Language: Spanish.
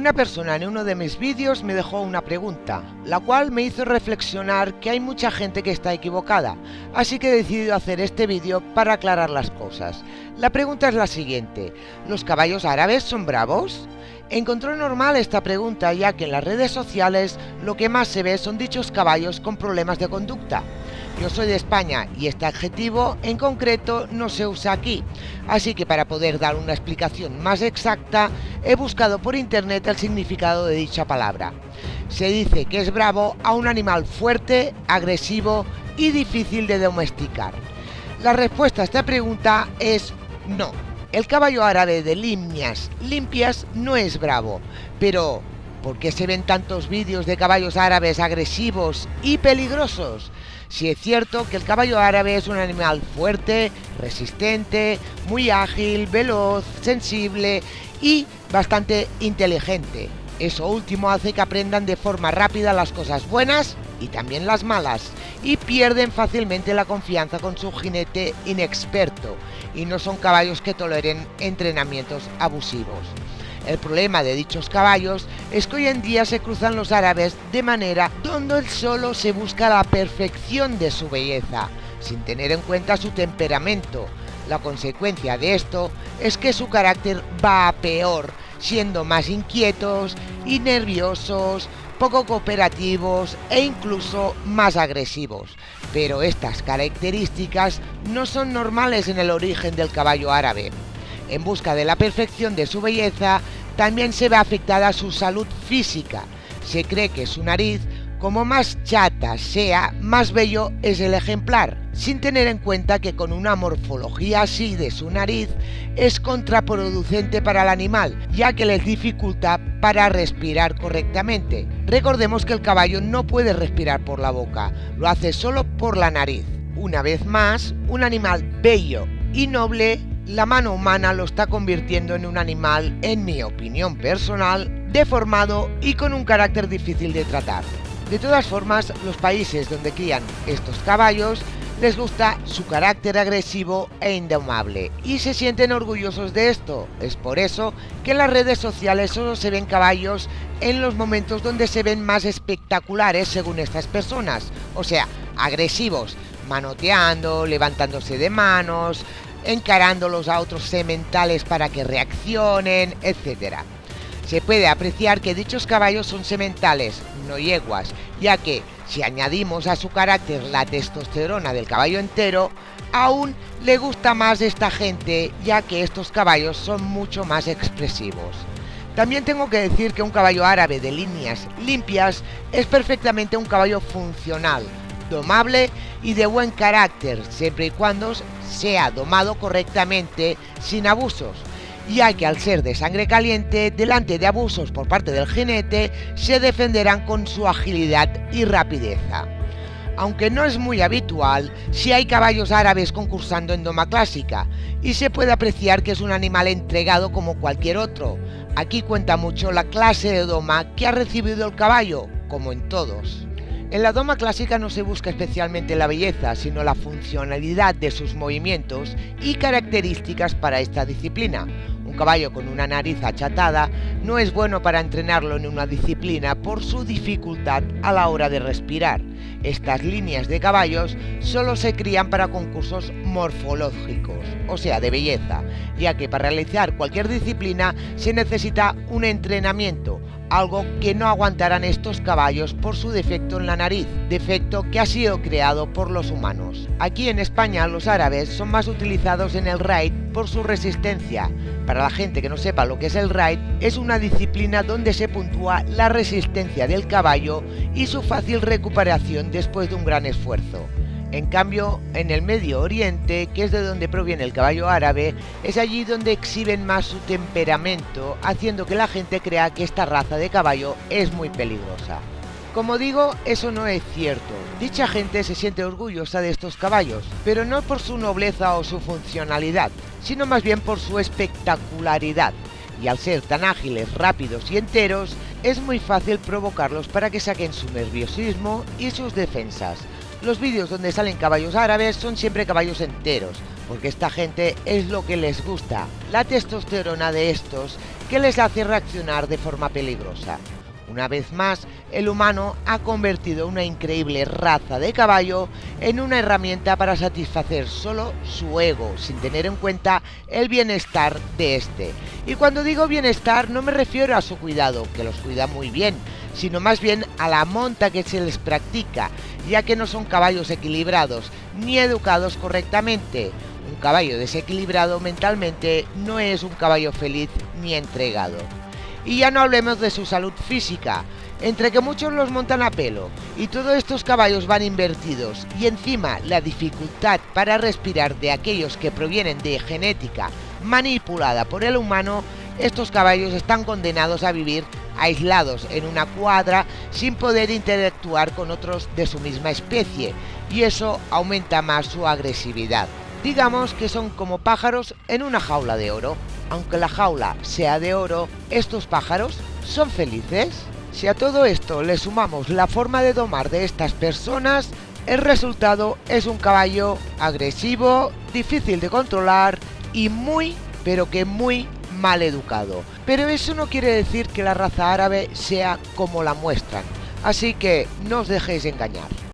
Una persona en uno de mis vídeos me dejó una pregunta, la cual me hizo reflexionar que hay mucha gente que está equivocada, así que he decidido hacer este vídeo para aclarar las cosas. La pregunta es la siguiente: ¿los caballos árabes son bravos? Encontró normal esta pregunta, ya que en las redes sociales lo que más se ve son dichos caballos con problemas de conducta. Yo soy de España y este adjetivo en concreto no se usa aquí, así que para poder dar una explicación más exacta he buscado por internet el significado de dicha palabra. Se dice que es bravo a un animal fuerte, agresivo y difícil de domesticar. La respuesta a esta pregunta es no. El caballo árabe de líneas limpias no es bravo, pero ¿por qué se ven tantos vídeos de caballos árabes agresivos y peligrosos? Si es cierto que el caballo árabe es un animal fuerte, resistente, muy ágil, veloz, sensible y bastante inteligente. Eso último hace que aprendan de forma rápida las cosas buenas y también las malas, y pierden fácilmente la confianza con su jinete inexperto, y no son caballos que toleren entrenamientos abusivos. El problema de dichos caballos es que hoy en día se cruzan los árabes de manera donde solo se busca la perfección de su belleza, sin tener en cuenta su temperamento. La consecuencia de esto es que su carácter va a peor, siendo más inquietos y nerviosos, poco cooperativos e incluso más agresivos. Pero estas características no son normales en el origen del caballo árabe. En busca de la perfección de su belleza, también se ve afectada su salud física. Se cree que su nariz, como más chata sea, más bello es el ejemplar, sin tener en cuenta que con una morfología así de su nariz es contraproducente para el animal, ya que les dificulta para respirar correctamente. Recordemos que el caballo no puede respirar por la boca, lo hace solo por la nariz. Una vez más, un animal bello y noble, la mano humana lo está convirtiendo en un animal, en mi opinión personal, deformado y con un carácter difícil de tratar. De todas formas, los países donde crían estos caballos les gusta su carácter agresivo e indomable y se sienten orgullosos de esto. Es por eso que en las redes sociales solo se ven caballos en los momentos donde se ven más espectaculares según estas personas, o sea, agresivos, manoteando, levantándose de manos, encarándolos a otros sementales para que reaccionen, etc. Se puede apreciar que dichos caballos son sementales, no yeguas, ya que si añadimos a su carácter la testosterona del caballo entero, aún le gusta más esta gente, ya que estos caballos son mucho más expresivos. También tengo que decir que un caballo árabe de líneas limpias es perfectamente un caballo funcional, domable y de buen carácter, siempre y cuando sea domado correctamente, sin abusos, ya que al ser de sangre caliente, delante de abusos por parte del jinete, se defenderán con su agilidad y rapidez. Aunque no es muy habitual, sí hay caballos árabes concursando en doma clásica, y se puede apreciar que es un animal entregado como cualquier otro. Aquí cuenta mucho la clase de doma que ha recibido el caballo, como en todos. En la doma clásica no se busca especialmente la belleza, sino la funcionalidad de sus movimientos y características para esta disciplina. Un caballo con una nariz achatada no es bueno para entrenarlo en una disciplina por su dificultad a la hora de respirar. Estas líneas de caballos solo se crían para concursos morfológicos, o sea, de belleza, ya que para realizar cualquier disciplina se necesita un entrenamiento, algo que no aguantarán estos caballos por su defecto en la nariz, defecto que ha sido creado por los humanos. Aquí en España los árabes son más utilizados en el raid por su resistencia. Para la gente que no sepa lo que es el raid, es una disciplina donde se puntúa la resistencia del caballo y su fácil recuperación después de un gran esfuerzo. En cambio, en el Medio Oriente, que es de donde proviene el caballo árabe, es allí donde exhiben más su temperamento, haciendo que la gente crea que esta raza de caballo es muy peligrosa. Como digo, eso no es cierto. Dicha gente se siente orgullosa de estos caballos, pero no por su nobleza o su funcionalidad, sino más bien por su espectacularidad. Y al ser tan ágiles, rápidos y enteros, es muy fácil provocarlos para que saquen su nerviosismo y sus defensas. Los vídeos donde salen caballos árabes son siempre caballos enteros, porque esta gente es lo que les gusta, la testosterona de estos que les hace reaccionar de forma peligrosa. Una vez más, el humano ha convertido una increíble raza de caballo en una herramienta para satisfacer solo su ego, sin tener en cuenta el bienestar de este. Y cuando digo bienestar no me refiero a su cuidado, que los cuida muy bien, sino más bien a la monta que se les practica, ya que no son caballos equilibrados ni educados correctamente. Un caballo desequilibrado mentalmente no es un caballo feliz ni entregado. Y ya no hablemos de su salud física, entre que muchos los montan a pelo y todos estos caballos van invertidos, y encima la dificultad para respirar de aquellos que provienen de genética manipulada por el humano, estos caballos están condenados a vivir aislados en una cuadra sin poder interactuar con otros de su misma especie, y eso aumenta más su agresividad. Digamos que son como pájaros en una jaula de oro. Aunque la jaula sea de oro, ¿estos pájaros son felices? Si a todo esto le sumamos la forma de domar de estas personas, el resultado es un caballo agresivo, difícil de controlar y muy, pero que muy mal educado. Pero eso no quiere decir que la raza árabe sea como la muestran, así que no os dejéis engañar.